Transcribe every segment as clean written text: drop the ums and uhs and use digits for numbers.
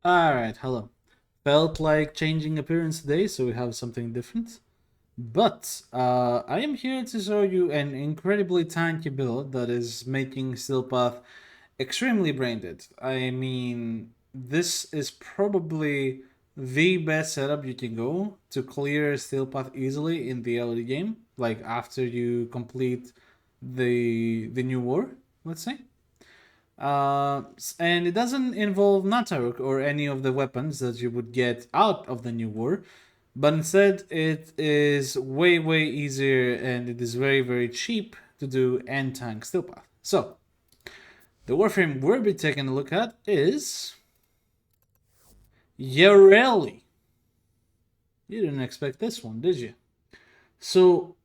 Alright, hello. Felt like changing appearance today, so we have something different. But I am here to show you an incredibly tanky build that is making Steelpath extremely brain-dead. I mean, this is probably the best setup you can go to clear Steelpath easily in the early game, like after you complete the new war, let's say. And it doesn't involve Nataruk or any of the weapons that you would get out of the new war, but instead it is way way easier and it is very very cheap to do and tank Steelpath. So the Warframe we'll be taking a look at is Yareli. You didn't expect this one, did you? So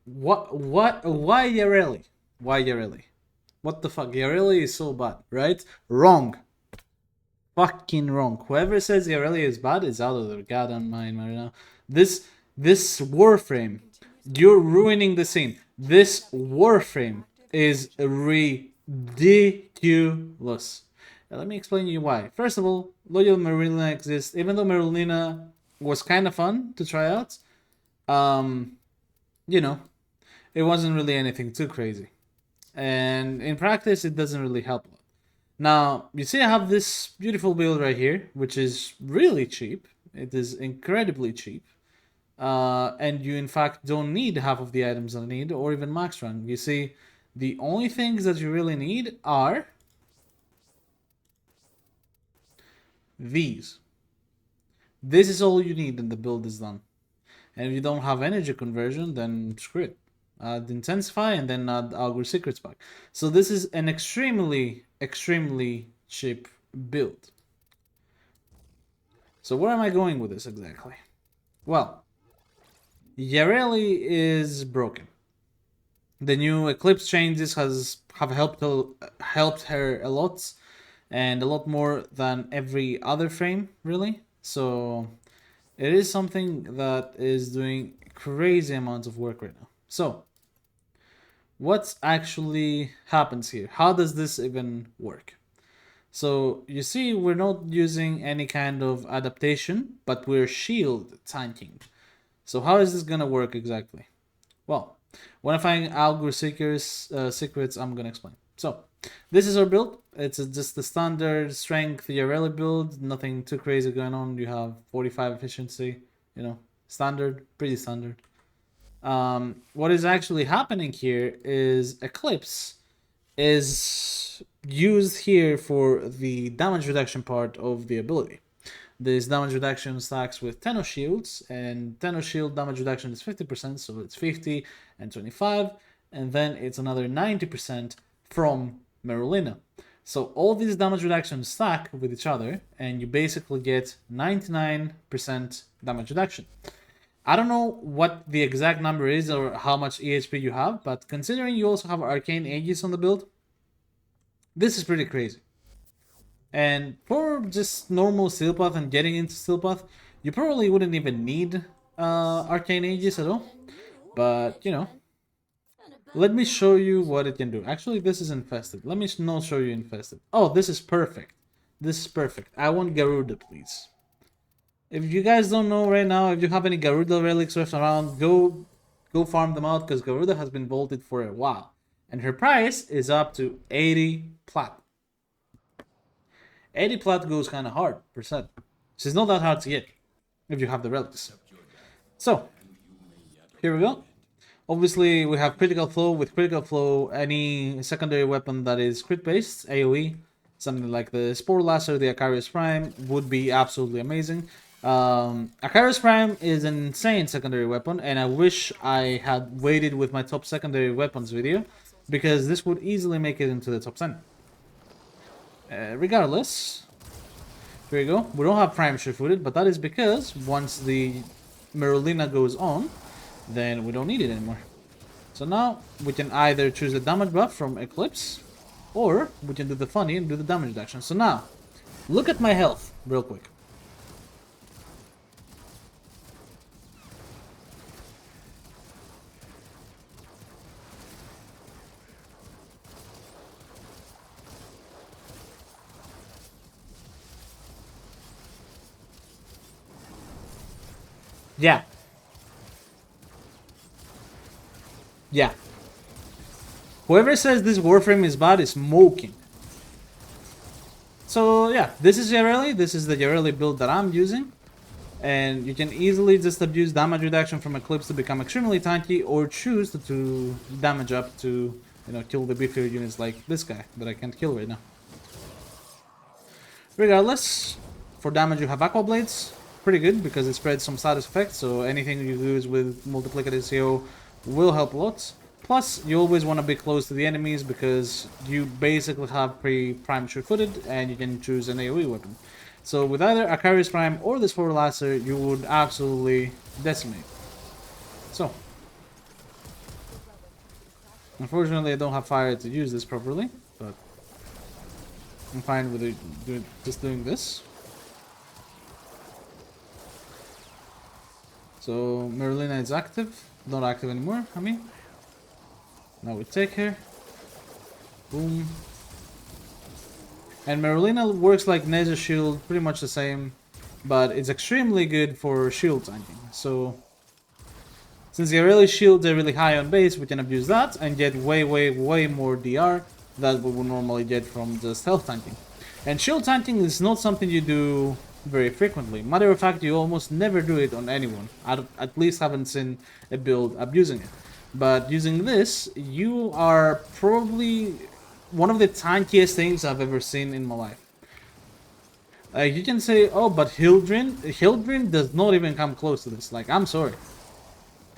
why Yareli? Why Yareli? What the fuck? Yareli is so bad, right? Wrong. Fucking wrong. Whoever says Yareli is bad is out of their goddamn mind right now. This Warframe, you're ruining the scene. This Warframe is ridiculous. Now, let me explain you why. First of all, Loyal Merulina exists. Even though Merulina was kind of fun to try out, um, you know, it wasn't really anything too crazy. And in practice, it doesn't really help a lot. Now, you see I have this beautiful build right here, which is really cheap. It is incredibly cheap. And you in fact don't need half of the items that I need, or even max rank. You see, the only things that you really need are these. This is all you need and the build is done. And if you don't have energy conversion, then screw it. Add Intensify and then add Augur Secrets back. So this is an extremely, extremely cheap build. So where am I going with this exactly? Well, Yareli is broken. The new Eclipse changes have helped her a lot, and a lot more than every other frame, really. So it is something that is doing crazy amounts of work right now. So what actually happens here? How does this even work? So you see, we're not using any kind of adaptation, but we're shield tanking. So how is this gonna work exactly? Well, when I find Augur secrets, I'm gonna explain. So this is our build. It's just the standard strength Yareli build. Nothing too crazy going on. You have 45 efficiency. Standard, pretty standard. What is actually happening here is Eclipse is used here for the damage reduction part of the ability. This damage reduction stacks with Tenno shields, and Tenno shield damage reduction is 50%, so it's 50 and 25, and then it's another 90% from Merulina. So all these damage reductions stack with each other, and you basically get 99% damage reduction. I don't know what the exact number is or how much EHP you have, but considering you also have Arcane Aegis on the build, this is pretty crazy. And for just normal Steelpath and getting into Steelpath, you probably wouldn't even need Arcane Aegis at all. But, let me show you what it can do. Actually, this is infested. Let me not show you infested. Oh, this is perfect. This is perfect. I want Garuda, please. If you guys don't know right now, if you have any Garuda relics left around, go farm them out because Garuda has been bolted for a while. And her price is up to 80 plat. 80 plat goes kind of hard percent. She's not that hard to get if you have the relics. So, here we go. Obviously, we have critical flow. With critical flow, any secondary weapon that is crit based, AoE, something like the Spore Lasso, the Acarius Prime, would be absolutely amazing. Acarius Prime is an insane secondary weapon, and I wish I had waited with my top secondary weapons video, because this would easily make it into the top 10. Regardless, here we go. We don't have Prime Sure-Footed, but that is because once the Merulina goes on, then we don't need it anymore. So now we can either choose the damage buff from Eclipse, or we can do the funny and do the damage reduction. So now, look at my health real quick. Yeah. Yeah. Whoever says this Warframe is bad is smoking. So yeah, this is Yareli. This is the Yareli build that I'm using. And you can easily just abuse damage reduction from Eclipse to become extremely tanky, or choose to damage up to, you know, kill the beefier units like this guy that I can't kill right now. Regardless, for damage you have Aqua Blades, pretty good because it spreads some status effects, so anything you use with multiplicative CO will help a lot. Plus, you always want to be close to the enemies because you basically have pre-prime sure-footed and you can choose an AoE weapon. So with either Akari's Prime or this Forward Lacer, you would absolutely decimate. So, unfortunately I don't have fire to use this properly, but I'm fine with just doing this. So Merlina is active, not active anymore, I mean. Now we take her. Boom. And Merlina works like Nezha shield, pretty much the same, but it's extremely good for shield tanking. So since Yareli's shields are really high on base, we can abuse that and get way more DR that we would normally get from just health tanking. And shield tanking is not something you do very frequently. Matter of fact, you almost never do it on anyone. I at least haven't seen a build abusing it. But using this, you are probably one of the tankiest things I've ever seen in my life. You can say, oh, but Hildrin does not even come close to this. Like, I'm sorry.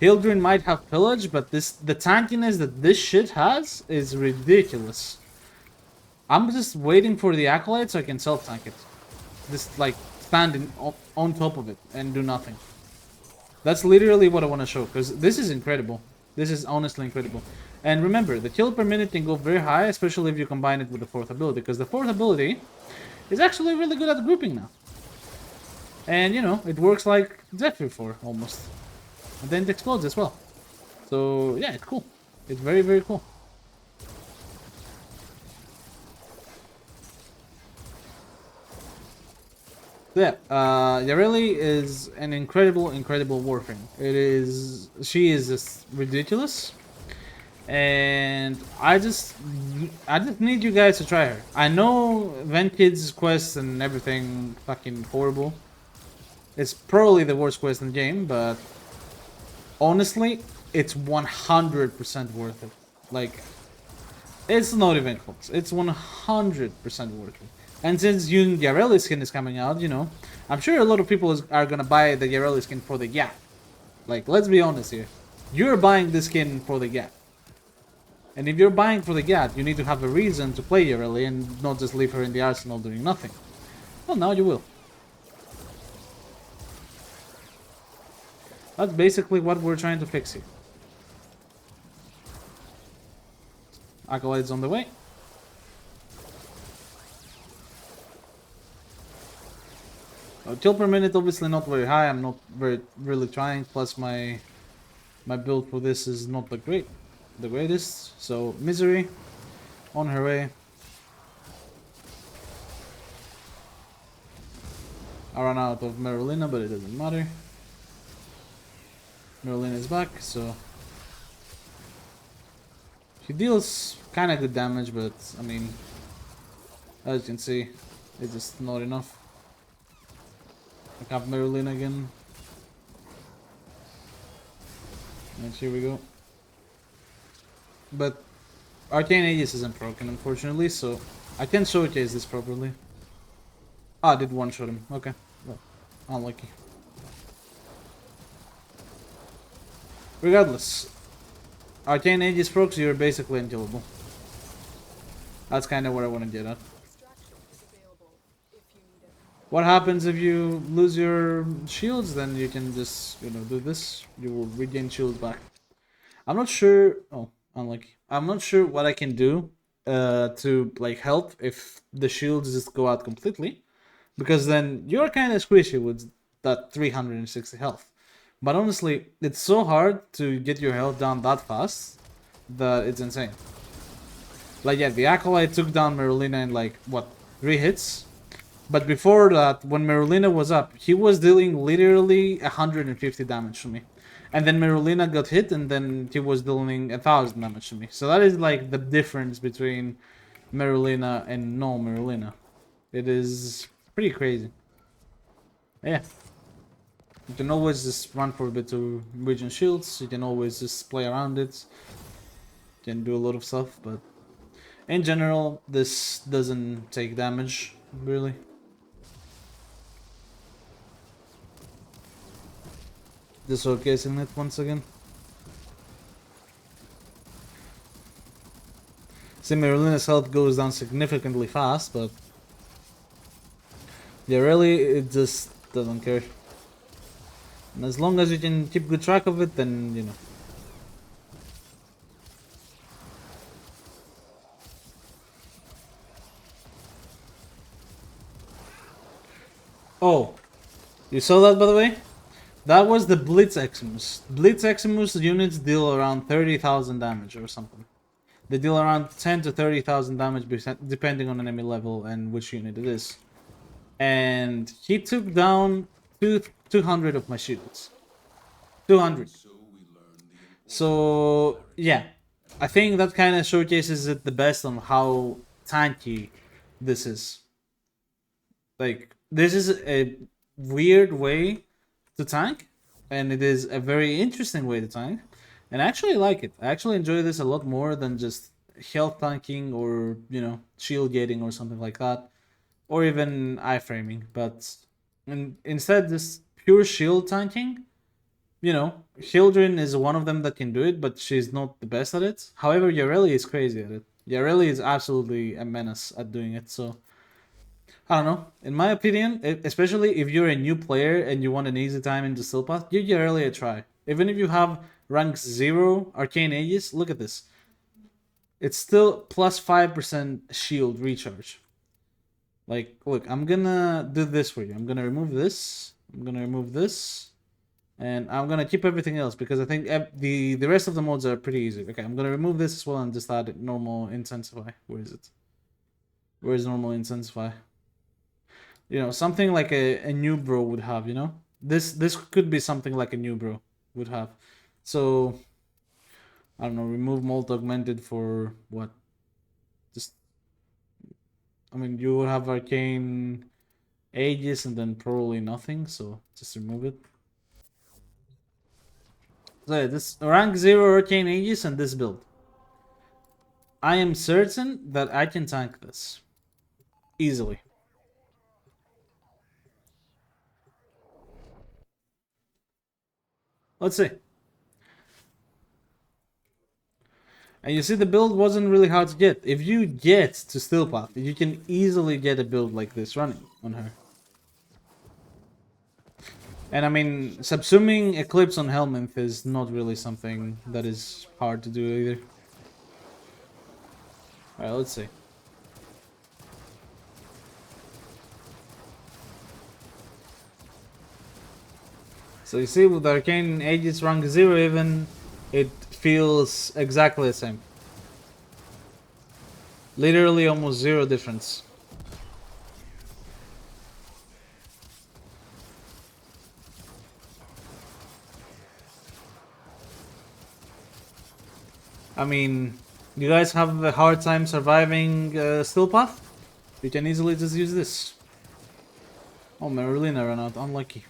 Hildrin might have pillage, but the tankiness that this shit has is ridiculous. I'm just waiting for the Acolyte so I can self-tank it. Just, like, stand on top of it and do nothing. That's literally what I want to show, because this is incredible. This is honestly incredible. And remember, the kill per minute can go very high, especially if you combine it with the fourth ability, because the fourth ability is actually really good at grouping now. And, you know, it works like Zephyr 4, almost. And then it explodes as well. So, yeah, it's cool. It's very cool. Yeah, Yareli is an incredible Warframe. She is just ridiculous. And I just need you guys to try her. I know Venkid's quest and everything fucking horrible. It's probably the worst quest in the game, but honestly, it's 100% worth it. Like, it's not even close. It's 100% worth it. And since Yareli skin is coming out, you know, I'm sure a lot of people are gonna buy the Yareli skin for the gap. Like, let's be honest here. You're buying this skin for the gap. And if you're buying for the gap, you need to have a reason to play Yareli and not just leave her in the arsenal doing nothing. Well, now you will. That's basically what we're trying to fix here. Acolyte's on the way. Kill per minute obviously not very high. I'm not really trying. Plus my build for this is not the greatest. So Misery on her way. I ran out of Merlina, but it doesn't matter. Merlina is back, so she deals kind of good damage, but I mean, as you can see, it's just not enough. I have Merlin again. And here we go. But Arcane Aegis isn't broken, unfortunately, so I can't showcase this properly. Ah, I did one-shot him. Okay. Well, unlucky. Regardless, Arcane Aegis procs, you're basically unkillable. That's kind of what I want to get at. What happens if you lose your shields? Then you can just, you know, do this. You will regain shields back. I'm not sure. Oh, unlucky. I'm not sure what I can do to like help if the shields just go out completely, because then you're kind of squishy with that 360 health. But honestly, it's so hard to get your health down that fast that it's insane. Like, yeah, the Acolyte took down Merlina in like what, 3 hits? But before that, when Merulina was up, he was dealing literally 150 damage to me. And then Merulina got hit, and then he was dealing 1,000 damage to me. So that is like the difference between Merulina and no Merulina. It is pretty crazy. Yeah. You can always just run for a bit to region shields. You can always just play around it. You can do a lot of stuff, but in general, this doesn't take damage, really. Just showcasing it once again. See, Merlina's health goes down significantly fast, but Yareli, it just doesn't care. And as long as you can keep good track of it, then, you know. Oh, you saw that, by the way? That was the Blitz Eximus. Blitz Eximus units deal around 30,000 damage or something. They deal around 10 to 30,000 damage depending on enemy level and which unit it is. And he took down 200 of my shields. 200. So, yeah. I think that kind of showcases it the best on how tanky this is. Like, this is a weird way to tank, and it is a very interesting way to tank. And I actually like it. I actually enjoy this a lot more than just health tanking or, you know, shield gating or something like that. Or even iframing. But instead, this pure shield tanking, you know, Hildrin is one of them that can do it, but she's not the best at it. However, Yareli is crazy at it. Yareli is absolutely a menace at doing it, so I don't know. In my opinion, especially if you're a new player and you want an easy time into Stillpath, give Yareli a try. Even if you have rank 0 Arcane Aegis, look at this. It's still plus 5% shield recharge. Like, look, I'm gonna do this for you. I'm gonna remove this. I'm gonna remove this. And I'm gonna keep everything else because I think the rest of the modes are pretty easy. Okay, I'm gonna remove this as well and just add normal intensify. Where is it? Where is normal intensify? You know, something like a new bro would have. You know, this could be something like a new bro would have. So I don't know. Remove molt augmented for what? Just I mean, you would have arcane ages and then probably nothing. So just remove it. So yeah, this rank 0 arcane aegis and this build. I am certain that I can tank this easily. Let's see. And you see, the build wasn't really hard to get. If you get to Stillpath, you can easily get a build like this running on her. And I mean, subsuming Eclipse on Helminth is not really something that is hard to do either. Alright, let's see. So you see, with Arcane Aegis rank 0 even, it feels exactly the same. Literally almost 0 difference. I mean, you guys have a hard time surviving Stillpath? You can easily just use this. Oh, Merulina ran out. Unlucky.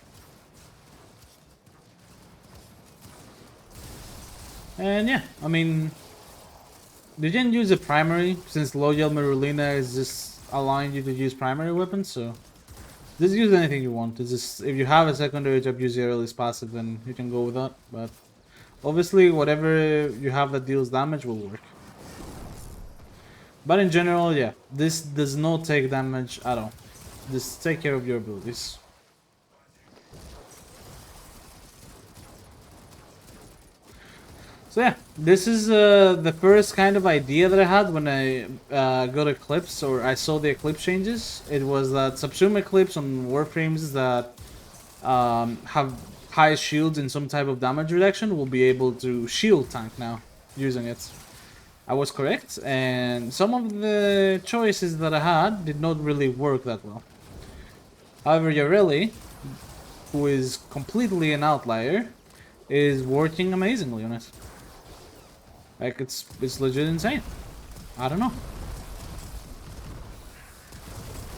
And yeah, I mean, you can use a primary since Loyal Merulina is just allowing you to use primary weapons, so just use anything you want. It's just, if you have a secondary to abuse Yareli's passive, then you can go with that, but obviously whatever you have that deals damage will work. But in general, yeah, this does not take damage at all. Just take care of your abilities. So yeah, this is the first kind of idea that I had when I got Eclipse, or I saw the Eclipse changes. It was that Subsume Eclipse on Warframes that have high shields and some type of damage reduction will be able to shield tank now using it. I was correct, and some of the choices that I had did not really work that well. However, Yareli, who is completely an outlier, is working amazingly on it. Like, it's legit insane. I don't know.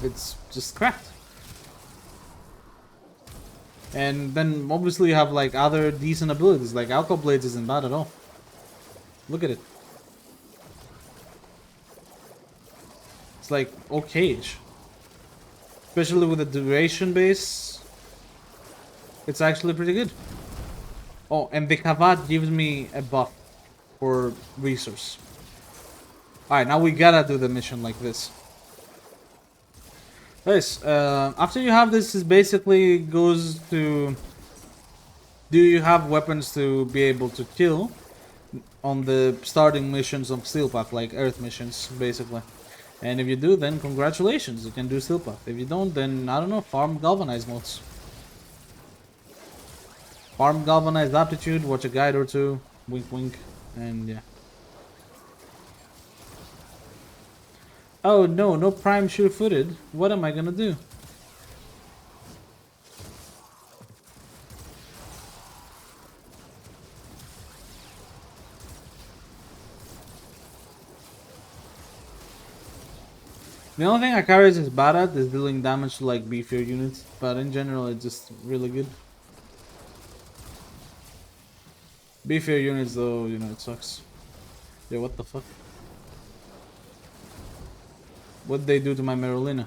It's just cracked. And then obviously you have like other decent abilities, like Alco Blades isn't bad at all. Look at it. It's like okay-ish. Especially with the duration base. It's actually pretty good. Oh, and the Kavat gives me a buff for resource. Alright, now we gotta do the mission like this. Nice. After you have this, it basically goes to... Do you have weapons to be able to kill on the starting missions of Steel Path, like Earth missions, basically. And if you do, then congratulations, you can do Steel Path. If you don't, then, I don't know, farm Galvanized mods. Farm Galvanized Aptitude, watch a guide or two, wink wink, and yeah. Oh no, no Prime sure-footed. What am I gonna do? The only thing Akaris is bad at is dealing damage to like beefier units, but in general it's just really good. Beefier units though, you know, it sucks. Yeah, what the fuck? What'd they do to my Merolina?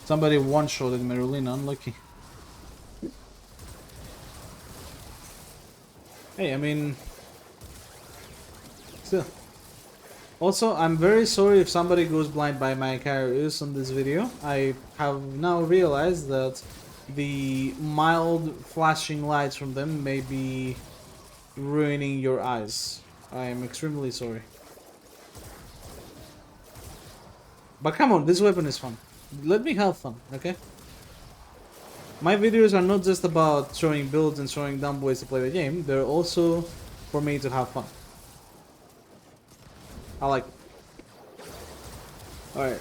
Somebody one-shotted Merolina, unlucky. Hey, I mean... Still. Also, I'm very sorry if somebody goes blind by my characters on this video. I have now realized that the mild flashing lights from them may be ruining your eyes. I am extremely sorry. But come on, this weapon is fun. Let me have fun, okay? My videos are not just about showing builds and showing dumb ways to play the game. They're also for me to have fun. I like it. Alright.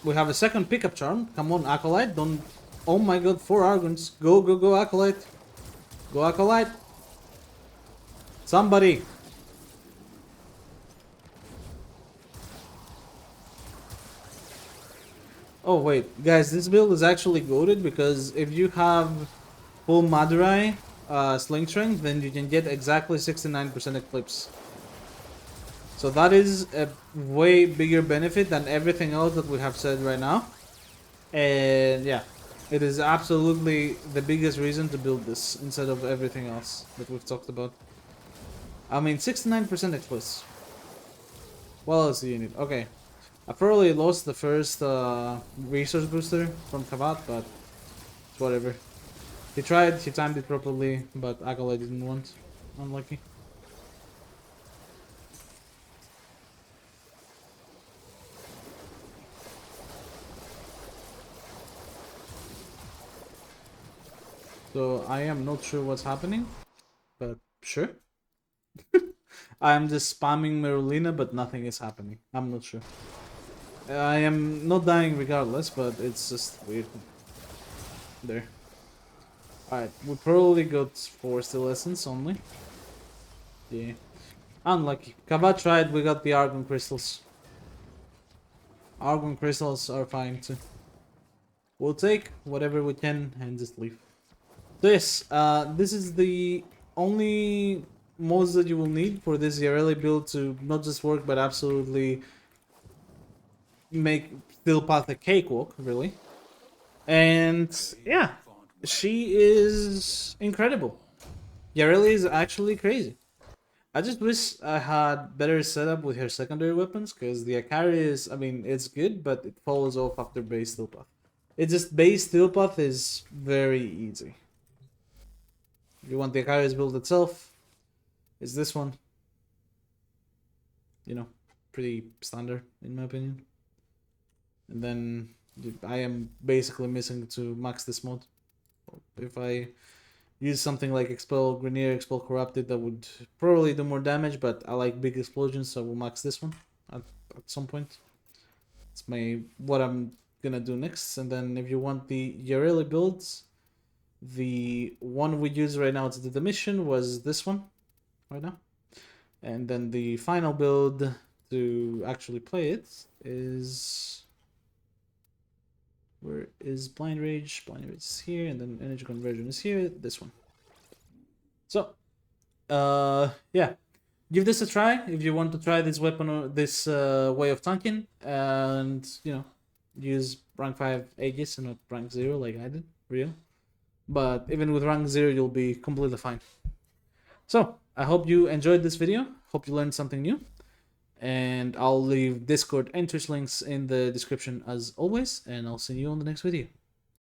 We have a second pickup charm. Come on, Acolyte. Don't... Oh my god, 4 Argons. Go, go, go, Acolyte. Go, Acolyte. Somebody. Oh wait, guys, this build is actually goated because if you have full Madurai sling strength, then you can get exactly 69% eclipse. So that is a way bigger benefit than everything else that we have said right now. And yeah, it is absolutely the biggest reason to build this instead of everything else that we've talked about. I mean, 69% eclipse. What else do you need? Okay. I probably lost the first resource booster from Kavat, but it's whatever. He tried, he timed it properly, but Acolyte didn't want. Unlucky. So I am not sure what's happening, but sure. I'm just spamming Merolina, but nothing is happening. I'm not sure. I am not dying regardless, but it's just weird. There. Alright, we probably got 4 still essence only. Yeah. Unlucky. Kavat tried, we got the Argon crystals. Argon crystals are fine too. We'll take whatever we can and just leave. This is the only mods that you will need for this Yareli build to not just work, but absolutely make Steel Path a cakewalk, really. And yeah, she is incredible. Yareli is actually crazy. I just wish I had better setup with her secondary weapons, because the Akari is, I mean, it's good, but it falls off after base Steel Path. It's just base Steel Path is very easy. If you want the Akari's build itself, is this one. You know, pretty standard in my opinion. And then I am basically missing to max this mod. If I use something like Expel Grenier, Expel Corrupted that would probably do more damage, but I like big explosions, so we'll max this one at some point. It's what I'm gonna do next. And then if you want the Yareli builds, the one we use right now to do the mission was this one right now. And then the final build to actually play it is... Where is Blind Rage? Blind Rage is here, and then Energy Conversion is here, this one. So, yeah. Give this a try if you want to try this weapon or this way of tanking, and, you know, use rank 5 Aegis and not rank 0 like I did, real. But even with rank 0, you'll be completely fine. So, I hope you enjoyed this video. Hope you learned something new. And I'll leave Discord and Twitch links in the description as always. And I'll see you on the next video.